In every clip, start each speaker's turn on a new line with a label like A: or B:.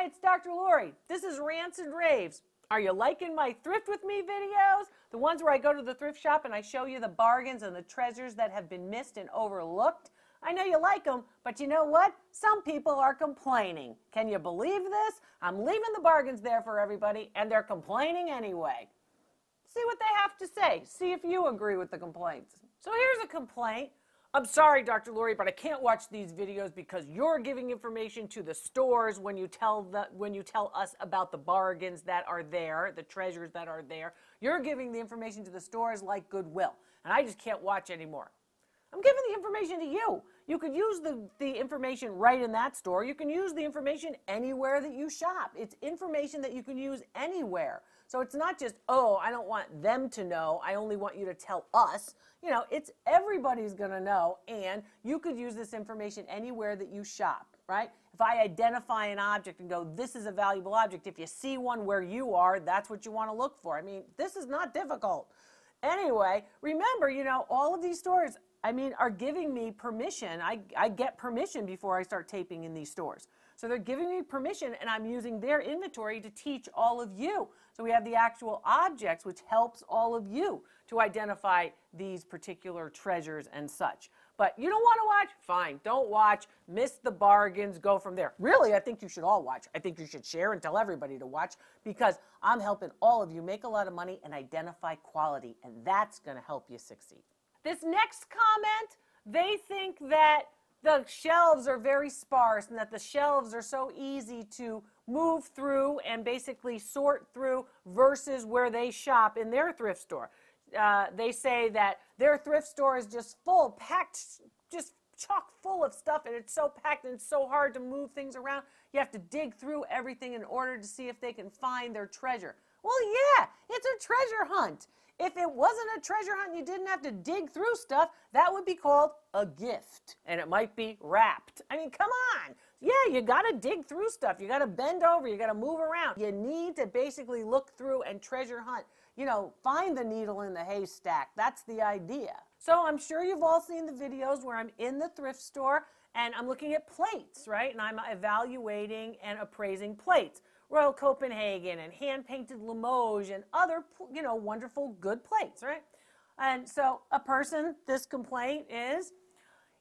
A: Hi, it's Dr. Lori. This is Rants and Raves. Are you liking my Thrift With Me videos? The ones where I go to the thrift shop and I show you the bargains and the treasures that have been missed and overlooked? I know you like them, but you know what? Some people are complaining. Can you believe this? I'm leaving the bargains there for everybody, and they're complaining anyway. See what they have to say. See if you agree with the complaints. So here's a complaint. I'm sorry, Dr. Lori, but I can't watch these videos because you're giving information to the stores when you tell us about the bargains that are there, the treasures that are there. You're giving the information to the stores like Goodwill, and I just can't watch anymore. I'm giving the information to you. You could use the information right in that store. You can use the information anywhere that you shop. It's information that you can use anywhere. So it's not just, oh, I don't want them to know. I only want you to tell us. You know, it's everybody's going to know, and you could use this information anywhere that you shop, right? If I identify an object and go, this is a valuable object, if you see one where you are, that's what you want to look for. I mean, this is not difficult. Anyway, remember, you know, all of these stores, are giving me permission. I get permission before I start taping in these stores. So they're giving me permission, and I'm using their inventory to teach all of you. So we have the actual objects, which helps all of you to identify these particular treasures and such. But you don't want to watch? Fine, don't watch. Miss the bargains, go from there. Really, I think you should all watch. I think you should share and tell everybody to watch because I'm helping all of you make a lot of money and identify quality, and that's going to help you succeed. This next comment, they think that the shelves are very sparse and that the shelves are so easy to move through and basically sort through versus where they shop in their thrift store. They say that their thrift store is just full, packed, just chock full of stuff, and it's so packed and it's so hard to move things around. You have to dig through everything in order to see if they can find their treasure. Well, yeah, it's a treasure hunt. If it wasn't a treasure hunt and you didn't have to dig through stuff, that would be called a gift. And it might be wrapped. I mean, come on. Yeah, you got to dig through stuff. You got to bend over. You got to move around. You need to basically look through and treasure hunt. You know, find the needle in the haystack. That's the idea. So I'm sure you've all seen the videos where I'm in the thrift store and I'm looking at plates, right? And I'm evaluating and appraising plates. Royal Copenhagen and hand-painted Limoges and other, you know, wonderful good plates, right? And so this complaint is,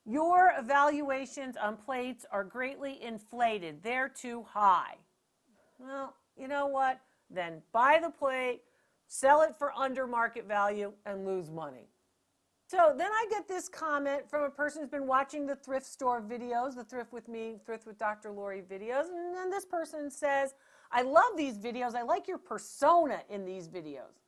A: your evaluations on plates are greatly inflated. They're too high. Well, you know what? Then buy the plate, sell it for under market value, and lose money. So then I get this comment from a person who's been watching the thrift store videos, the Thrift With Me, Thrift with Dr. Lori videos, and then this person says, I love these videos. I like your persona in these videos.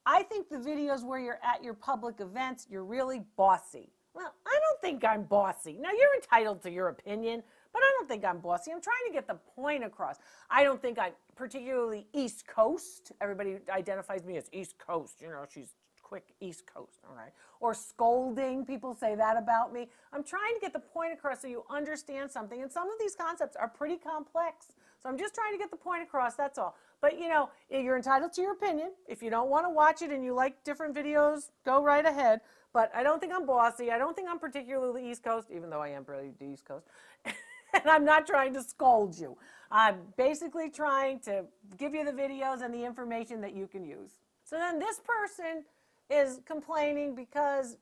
A: I think the videos where you're at your public events, you're really bossy. Well, I don't think I'm bossy. Now, you're entitled to your opinion, but I don't think I'm bossy. I'm trying to get the point across. I don't think I'm particularly East Coast. Everybody identifies me as East Coast. You know, she's quick East Coast, all right? Or scolding, people say that about me. I'm trying to get the point across so you understand something, and some of these concepts are pretty complex. So I'm just trying to get the point across, that's all. But you know, you're entitled to your opinion. If you don't want to watch it and you like different videos, go right ahead. But I don't think I'm bossy. I don't think I'm particularly East Coast, even though I am pretty East Coast. And I'm not trying to scold you. I'm basically trying to give you the videos and the information that you can use. So then this person is complaining because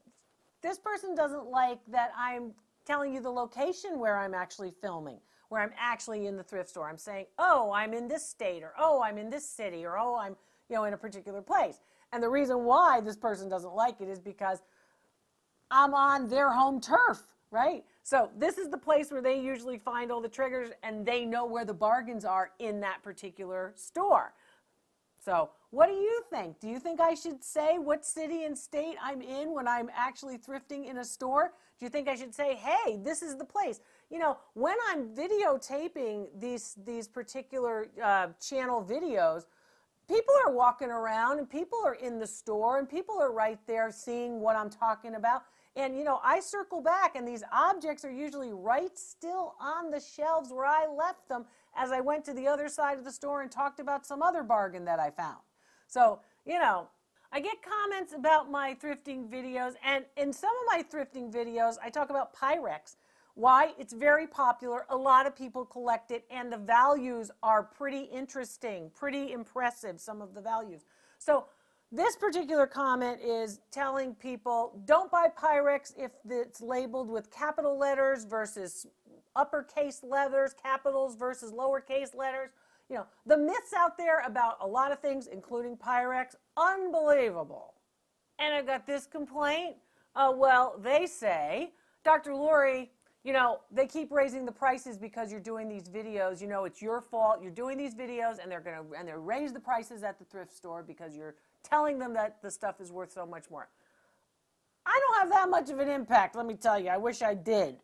A: this person doesn't like that I'm telling you the location where I'm actually filming, where I'm actually in the thrift store. I'm saying, oh, I'm in this state, or oh, I'm in this city, or oh, I'm, you know, in a particular place. And the reason why this person doesn't like it is because I'm on their home turf, right? So this is the place where they usually find all the triggers, and they know where the bargains are in that particular store. So what do you think? Do you think I should say what city and state I'm in when I'm actually thrifting in a store? Do you think I should say, hey, this is the place? You know, when I'm videotaping these particular channel videos, people are walking around and people are in the store and people are right there seeing what I'm talking about. And, you know, I circle back and these objects are usually right still on the shelves where I left them as I went to the other side of the store and talked about some other bargain that I found. So, you know, I get comments about my thrifting videos, and in some of my thrifting videos, I talk about Pyrex. Why? It's very popular. A lot of people collect it, and the values are pretty interesting, pretty impressive, some of the values. So this particular comment is telling people, don't buy Pyrex if it's labeled with capital letters versus uppercase letters, capitals versus lowercase letters. You know, the myths out there about a lot of things, including Pyrex, unbelievable. And I got this complaint. Well, they say, Dr. Lori, you know, they keep raising the prices because you're doing these videos. You know, it's your fault. You're doing these videos, and they're raise the prices at the thrift store because you're telling them that the stuff is worth so much more. I don't have that much of an impact, let me tell you. I wish I did.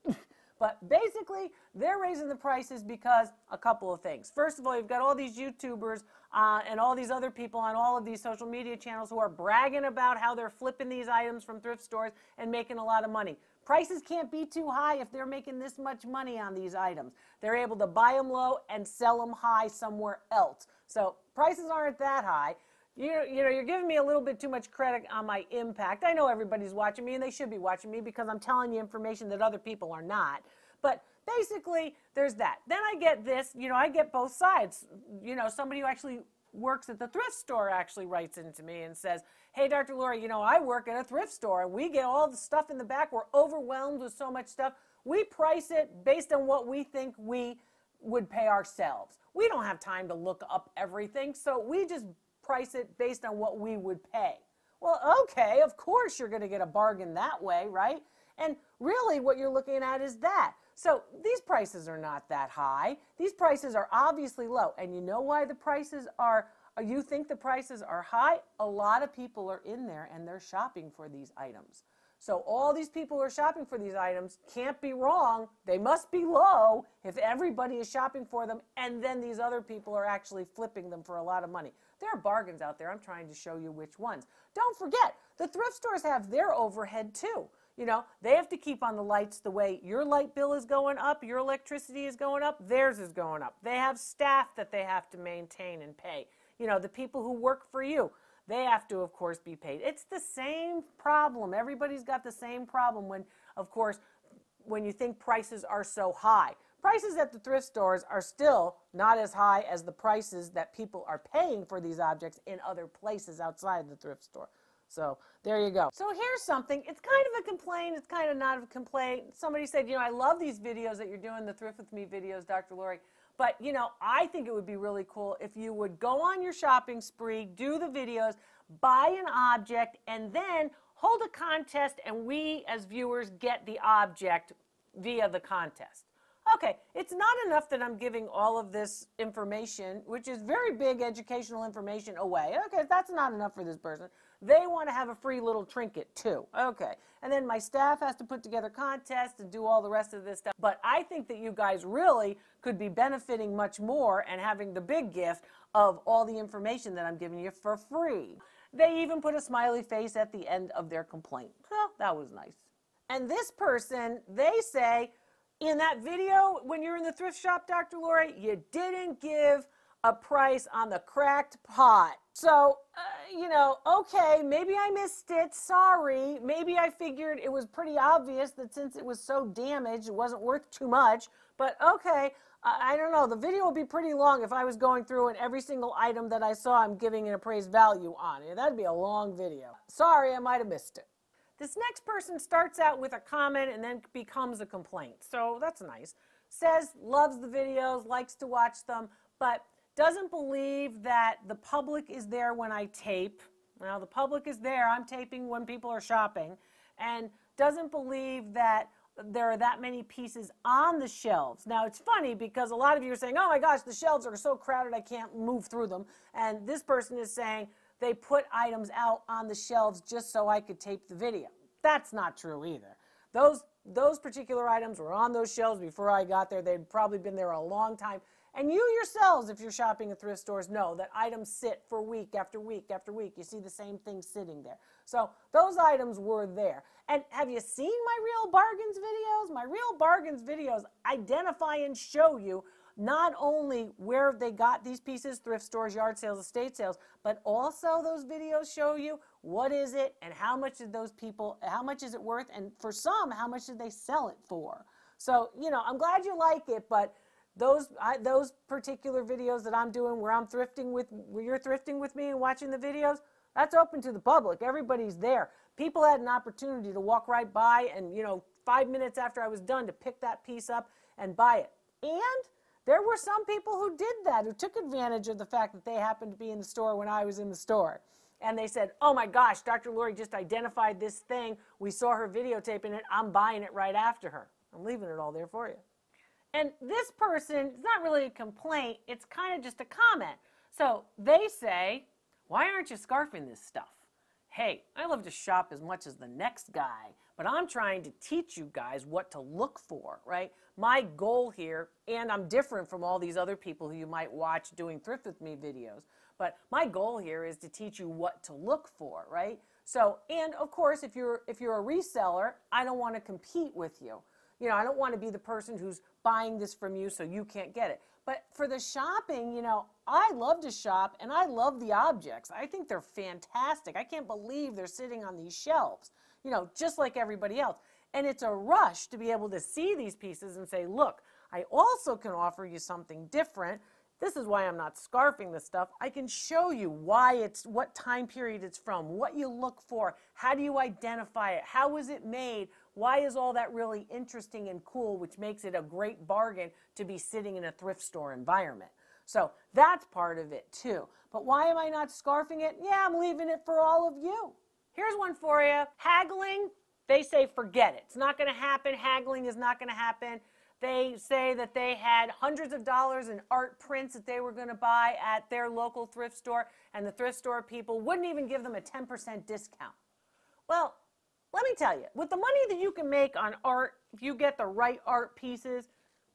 A: But basically, they're raising the prices because a couple of things. First of all, you've got all these YouTubers and all these other people on all of these social media channels who are bragging about how they're flipping these items from thrift stores and making a lot of money. Prices can't be too high if they're making this much money on these items. They're able to buy them low and sell them high somewhere else. So prices aren't that high. You know, you're giving me a little bit too much credit on my impact. I know everybody's watching me, and they should be watching me because I'm telling you information that other people are not. But basically, there's that. Then I get this, you know, I get both sides. You know, somebody who actually works at the thrift store actually writes into me and says, hey, Dr. Lori, you know, I work at a thrift store, and we get all the stuff in the back. We're overwhelmed with so much stuff. We price it based on what we think we would pay ourselves. We don't have time to look up everything, so we just price it based on what we would pay. Well, okay, of course you're going to get a bargain that way, right? And really what you're looking at is that. So these prices are not that high. These prices are obviously low. And you know why the prices are, you think the prices are high? A lot of people are in there and they're shopping for these items. So all these people who are shopping for these items can't be wrong. They must be low if everybody is shopping for them, and then these other people are actually flipping them for a lot of money. There are bargains out there. I'm trying to show you which ones. Don't forget, the thrift stores have their overhead too. You know, they have to keep on the lights the way your light bill is going up, your electricity is going up, theirs is going up. They have staff that they have to maintain and pay. You know, the people who work for you, they have to, of course, be paid. It's the same problem. Everybody's got the same problem when, of course, when you think prices are so high. Prices at the thrift stores are still not as high as the prices that people are paying for these objects in other places outside the thrift store. So there you go. So here's something. It's kind of a complaint. It's kind of not a complaint. Somebody said, you know, I love these videos that you're doing, the Thrift With Me videos, Dr. Lori. But, you know, I think it would be really cool if you would go on your shopping spree, do the videos, buy an object, and then hold a contest, and we as viewers get the object via the contest. Okay, it's not enough that I'm giving all of this information, which is very big educational information, away. Okay, that's not enough for this person. They want to have a free little trinket too. Okay, and then my staff has to put together contests and do all the rest of this stuff. But I think that you guys really could be benefiting much more and having the big gift of all the information that I'm giving you for free. They even put a smiley face at the end of their complaint. Well, that was nice. And this person, they say, in that video, when you're in the thrift shop, Dr. Lori, you didn't give a price on the cracked pot. So, you know, okay, maybe I missed it. Sorry. Maybe I figured it was pretty obvious that since it was so damaged, it wasn't worth too much. But okay, I don't know. The video would be pretty long if I was going through and every single item that I saw I'm giving an appraised value on. That'd be a long video. Sorry, I might have missed it. This next person starts out with a comment and then becomes a complaint. So that's nice. Says, loves the videos, likes to watch them, but doesn't believe that the public is there when I tape. Now, the public is there. I'm taping when people are shopping. And doesn't believe that there are that many pieces on the shelves. Now, it's funny because a lot of you are saying, oh my gosh, the shelves are so crowded I can't move through them. And this person is saying, they put items out on the shelves just so I could tape the video. That's not true either. Those particular items were on those shelves before I got there. They'd probably been there a long time. And you yourselves, if you're shopping at thrift stores, know that items sit for week after week after week. You see the same thing sitting there. So those items were there. And have you seen my Real Bargains videos? My Real Bargains videos identify and show you not only where they got these pieces, thrift stores, yard sales, estate sales, but also those videos show you what is it and how much did those people, how much is it worth, and for some, how much did they sell it for? So, I'm glad you like it, but those particular videos that I'm doing where you're thrifting with me and watching the videos, that's open to the public. Everybody's there. People had an opportunity to walk right by and, 5 minutes after I was done to pick that piece up and buy it. And there were some people who did that, who took advantage of the fact that they happened to be in the store when I was in the store. And they said, oh my gosh, Dr. Lori just identified this thing. We saw her videotaping it. I'm buying it right after her. I'm leaving it all there for you. And this person, it's not really a complaint. It's kind of just a comment. So they say, why aren't you scarfing this stuff? Hey, I love to shop as much as the next guy, but I'm trying to teach you guys what to look for, right? My goal here, and I'm different from all these other people who you might watch doing Thrift With Me videos, but my goal here is to teach you what to look for, right? So, and of course, if you're a reseller, I don't want to compete with you. I don't want to be the person who's buying this from you so you can't get it. But for the shopping, I love to shop and I love the objects. I think they're fantastic. I can't believe they're sitting on these shelves, just like everybody else. And it's a rush to be able to see these pieces and say, look, I also can offer you something different. This is why I'm not scarfing this stuff. I can show you what time period it's from, what you look for, how do you identify it, how was it made, why is all that really interesting and cool, which makes it a great bargain to be sitting in a thrift store environment. So that's part of it too. But why am I not scarfing it? Yeah, I'm leaving it for all of you. Here's one for you. Haggling, they say forget it. It's not going to happen. Haggling is not going to happen. They say that they had hundreds of dollars in art prints that they were going to buy at their local thrift store, and the thrift store people wouldn't even give them a 10% discount. Well, let me tell you, with the money that you can make on art, if you get the right art pieces,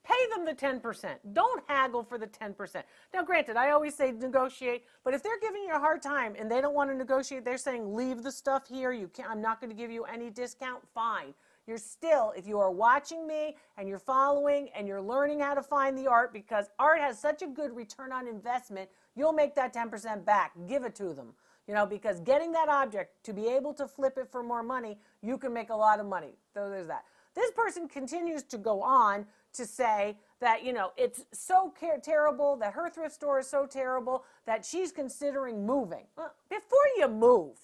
A: pay them the 10%. Don't haggle for the 10%. Now, granted, I always say negotiate, but if they're giving you a hard time and they don't want to negotiate, they're saying leave the stuff here, I'm not going to give you any discount, fine. You're still, if you are watching me and you're following and you're learning how to find the art, because art has such a good return on investment, you'll make that 10% back. Give it to them. Because getting that object to be able to flip it for more money, you can make a lot of money. So there's that. This person continues to go on to say that, it's so terrible, that her thrift store is so terrible that she's considering moving. Well, before you move,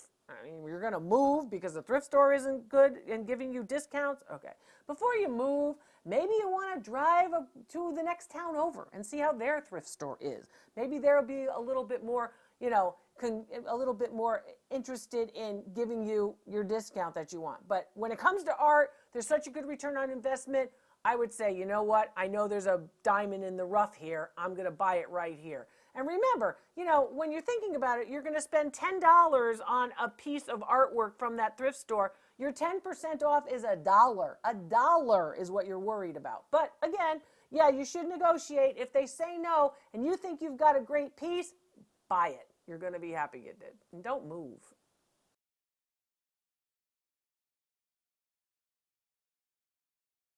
A: you're going to move because the thrift store isn't good and giving you discounts? Okay. Before you move, maybe you want to drive to the next town over and see how their thrift store is. Maybe they'll be a little bit more, interested in giving you your discount that you want. But when it comes to art, there's such a good return on investment. I would say, you know what? I know there's a diamond in the rough here. I'm going to buy it right here. And remember, when you're thinking about it, you're going to spend $10 on a piece of artwork from that thrift store. Your 10% off is $1. $1 is what you're worried about. But again, yeah, you should negotiate. If they say no and you think you've got a great piece, buy it. You're going to be happy you did. And don't move.